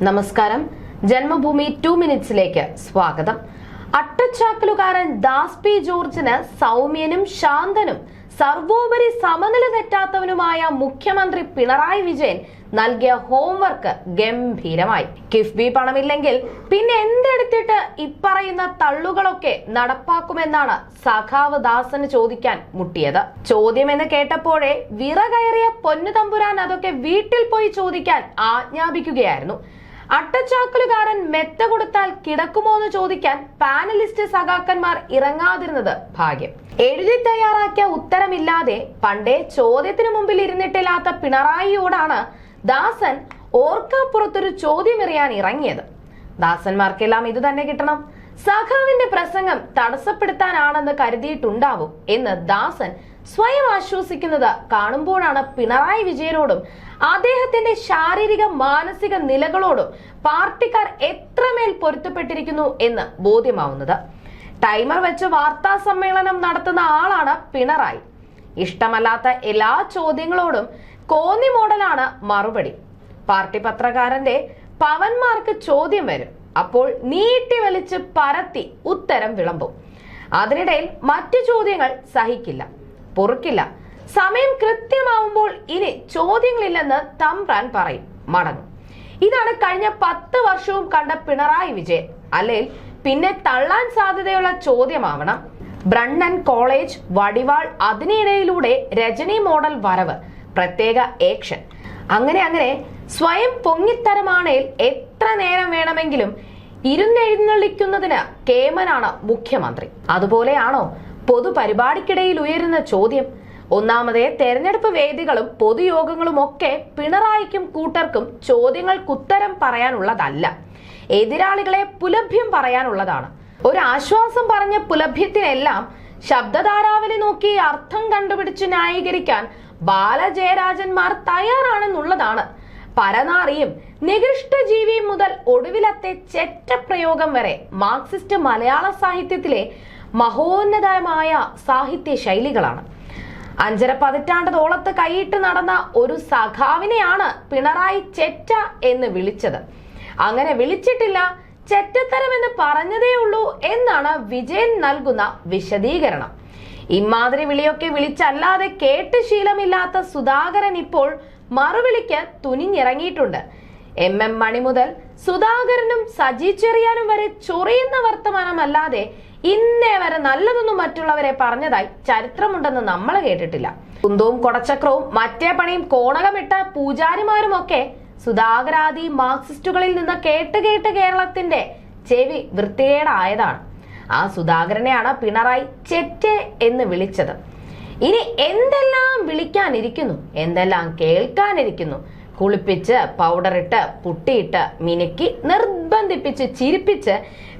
നമസ്കാരം. ജന്മഭൂമി 2 മിനിറ്റ്സിലേക്ക് സ്വാഗതം. അട്ടച്ചാക്കലുകാരൻ ദാസ് പി ജോർജിന് സൗമ്യനും ശാന്തനും സർവോപരി സമനില തെറ്റാത്തവനുമായ മുഖ്യമന്ത്രി പിണറായി വിജയൻ നൽകിയ ഹോംവർക്ക് ഗംഭീരമായി. കിഫ്ബി പണമില്ലെങ്കിൽ പിന്നെ എന്തെടുത്തിട്ട് ഇപ്പറയുന്ന തള്ളുകളൊക്കെ നടപ്പാക്കുമെന്നാണ് സഖാവ് ദാസന് ചോദിക്കാൻ മുട്ടിയത്. ചോദ്യമെന്ന് കേട്ടപ്പോഴേ വിറകയറിയ പൊന്നുതമ്പുരാൻ അതൊക്കെ വീട്ടിൽ പോയി ചോദിക്കാൻ ആജ്ഞാപിക്കുകയായിരുന്നു. അട്ടച്ചാക്കലുകാരൻ മെത്ത കൊടുത്താൽ കിടക്കുമോ എന്ന് ചോദിക്കാൻ പാനലിസ്റ്റ് സഖാക്കന്മാർ ഇറങ്ങാതിരുന്നത് ഭാഗ്യം. എഴുതി തയ്യാറാക്കിയ ഉത്തരമില്ലാതെ പണ്ടേ ചോദ്യത്തിനു മുമ്പിൽ ഇരുന്നിട്ടില്ലാത്ത പിണറായിയോടാണ് ദാസൻ ഓർക്കാപ്പുറത്തൊരു ചോദ്യമെറിയാൻ ഇറങ്ങിയത്. ദാസന്മാർക്കെല്ലാം ഇത് തന്നെ കിട്ടണം. സഖാവിന്റെ പ്രസംഗം തടസ്സപ്പെടുത്താനാണെന്ന് കരുതിയിട്ടുണ്ടാവും എന്ന് ദാസൻ സ്വയം ആശ്വസിക്കുന്നത് കാണുമ്പോഴാണ് പിണറായി വിജയനോടും അദ്ദേഹത്തിന്റെ ശാരീരിക മാനസിക നിലകളോടും പാർട്ടിക്കാർ എത്രമേൽ പൊരുത്തപ്പെട്ടിരിക്കുന്നു എന്ന് ബോധ്യമാവുന്നത്. ടൈമർ വെച്ച് വാർത്താ സമ്മേളനം നടത്തുന്ന ആളാണ് പിണറായി. ഇഷ്ടമല്ലാത്ത എല്ലാ ചോദ്യങ്ങളോടും കോന്നി മോഡലാണ് മറുപടി. പാർട്ടി പത്രക്കാരന്റെ പവന്മാർക്ക് ചോദ്യം വരും. അപ്പോൾ നീട്ടി വലിച്ച് പരത്തി ഉത്തരം വിളമ്പും. അതിനിടയിൽ മറ്റു ചോദ്യങ്ങൾ സഹിക്കില്ല, പൊറുക്കില്ല. സമയം കൃത്യമാവുമ്പോൾ ഇനി ചോദ്യങ്ങളില്ലെന്ന് തമ്പ്രാൻ പറയും, മടങ്ങും. ഇതാണ് കഴിഞ്ഞ 10 വർഷവും കണ്ട പിണറായി വിജയൻ. അല്ലെങ്കിൽ പിന്നെ തള്ളാൻ സാധ്യതയുള്ള ചോദ്യമാവണം. ബ്രണ്ണൻ കോളേജ്, വടിവാൾ, അതിനിടയിലൂടെ രജനി മോഡൽ വരവ്, പ്രത്യേക ആക്ഷൻ, അങ്ങനെ സ്വയം പൊങ്ങിത്തരമാണേൽ എത്ര നേരം വേണമെങ്കിലും ഇരുന്നെഴുന്നള്ളിക്കുന്നതിന് കേമനാണ് മുഖ്യമന്ത്രി. അതുപോലെയാണോ പൊതുപരിപാടിക്കിടയിൽ ഉയരുന്ന ചോദ്യം? ഒന്നാമതേ തെരഞ്ഞെടുപ്പ് വേദികളും പൊതുയോഗങ്ങളും ഒക്കെ പിണറായിക്കും കൂട്ടർക്കും ചോദ്യങ്ങൾക്കുത്തരം പറയാനുള്ളതല്ല, എതിരാളികളെ പുലഭ്യം പറയാനുള്ളതാണ്. ഒരു ആശ്വാസം പറഞ്ഞ പുലഭ്യത്തിനെല്ലാം ശബ്ദധാരാവലി നോക്കി അർത്ഥം കണ്ടുപിടിച്ച് ന്യായീകരിക്കാൻ ബാലജയരാജന്മാർ തയ്യാറാണെന്നുള്ളതാണ്. പരനാറിയും നികൃഷ്ടജീവിയും മുതൽ ഒടുവിലത്തെ ചെറ്റപ്രയോഗം വരെ മാർക്സിസ്റ്റ് മലയാള സാഹിത്യത്തിലെ മഹോന്നതമായ സാഹിത്യ ശൈലികളാണ്. 5.5 പതിറ്റാണ്ടോളത്ത് കൈയിട്ട് നടന്ന ഒരു സഖാവിനെയാണ് പിണറായി ചെറ്റ എന്ന് വിളിച്ചത്. അങ്ങനെ വിളിച്ചിട്ടില്ല, ചെറ്റത്തരം എന്ന് പറഞ്ഞതേ ഉള്ളൂ എന്നാണ് വിജയൻ നൽകുന്ന വിശദീകരണം. ഇമാതിരി വിളിയൊക്കെ വിളിച്ചല്ലാതെ കേട്ട് ശീലമില്ലാത്ത സുധാകരൻ ഇപ്പോൾ മറുവിളിക്ക് തുനിഞ്ഞിറങ്ങിയിട്ടുണ്ട്. MM മണി മുതൽ സുധാകരനും സജി ചെറിയാനും വരെ ചൊറിയുന്ന വർത്തമാനമല്ലാതെ ഇന്നേ വരെ നല്ലതൊന്നും മറ്റുള്ളവരെ പറഞ്ഞതായി ചരിത്രമുണ്ടെന്ന് നമ്മൾ കേട്ടിട്ടില്ല. കുന്തവും കൊടച്ചക്രവും മറ്റേ പണിയും കോണകമിട്ട പൂജാരിമാരും ഒക്കെ സുധാകരാദി മാർക്സിസ്റ്റുകളിൽ നിന്ന് കേട്ട് കേരളത്തിന്റെ ചെവി വൃത്തികേടായതാണ്. ആ സുധാകരനെയാണ് പിണറായി ചെറ്റെ എന്ന് വിളിച്ചത്. ഇനി എന്തെല്ലാം വിളിക്കാനിരിക്കുന്നു, എന്തെല്ലാം കേൾക്കാനിരിക്കുന്നു. കുളിപ്പിച്ച് പൗഡറിട്ട് പുട്ടിയിട്ട് മിനുക്കി നിർബന്ധിപ്പിച്ച് ചിരിപ്പിച്ച്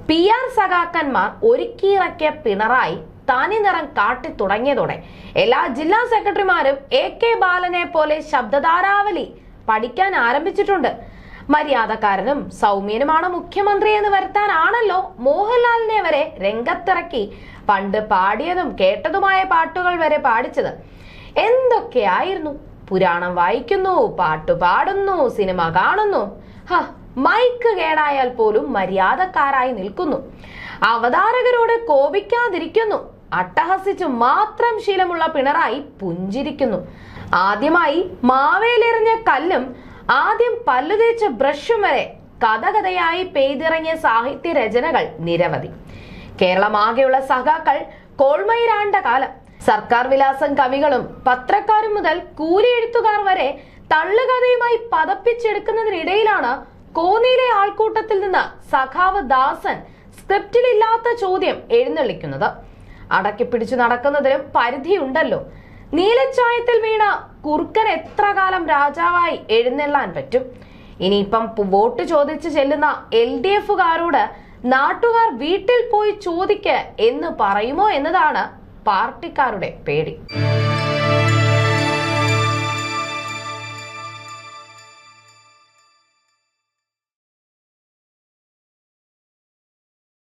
PR സഖാക്കന്മാർ ഒരുക്കിയിറക്കിയ പിണറായി തനി നിറം കാട്ടി തുടങ്ങിയതോടെ എല്ലാ ജില്ലാ സെക്രട്ടറിമാരും AK ബാലനെ പോലെ ശബ്ദധാരാവലി പഠിക്കാൻ ആരംഭിച്ചിട്ടുണ്ട്. മര്യാദക്കാരനും സൗമ്യനുമാണ് മുഖ്യമന്ത്രി എന്ന് വരുത്താനാണല്ലോ മോഹൻലാലിനെ വരെ രംഗത്തിറക്കി പണ്ട് പാടിയതും കേട്ടതുമായ പാട്ടുകൾ വരെ പാടിച്ചത്. എന്തൊക്കെയായിരുന്നു! പുരാണം വായിക്കുന്നു, പാട്ടു പാടുന്നു, സിനിമ കാണുന്നു. മൈക്ക് കേടായാൽ പോലും മര്യാദക്കാരായി നിൽക്കുന്നു. അവതാരകരോട് കോപിക്കാതിരിക്കുന്നു. അട്ടഹസിച്ചു മാത്രം ശീലമുള്ള പിണറായി പുഞ്ചിരിക്കുന്നു. ആദ്യമായി മാവേലെറിഞ്ഞ കല്ലും ആദ്യം പല്ലുതേച്ച ബ്രഷും വരെ കഥകഥയായി പെയ്തിറങ്ങിയ സാഹിത്യ രചനകൾ നിരവധി. കേരളമാകെയുള്ള സഖാക്കൾ കോൾമയിരാണ്ട കാലം. സർക്കാർ വിലാസം കവികളും പത്രക്കാരും മുതൽ കൂലി എഴുത്തുകാർ വരെ തള്ളുകഥയുമായി പതപ്പിച്ചെടുക്കുന്നതിനിടയിലാണ് കോന്നിയിലെ ആൾക്കൂട്ടത്തിൽ നിന്ന് സഖാവ് ദാസൻ സ്ക്രിപ്റ്റിലില്ലാത്ത ചോദ്യം എഴുന്നള്ളിക്കുന്നത്. അടക്കിപ്പിടിച്ചു നടക്കുന്നതിനും പരിധിയുണ്ടല്ലോ. നീലച്ചായത്തിൽ വീണ കുറുക്കൻ എത്ര കാലം രാജാവായി എഴുന്നള്ളാൻ പറ്റും? ഇനിയിപ്പം വോട്ട് ചോദിച്ച് ചെല്ലുന്ന LDFകാരോട് നാട്ടുകാർ വീട്ടിൽ പോയി ചോദിക്ക് എന്ന് പറയുമോ എന്നതാണ് പാർട്ടിക്കാരുടെ പേടി.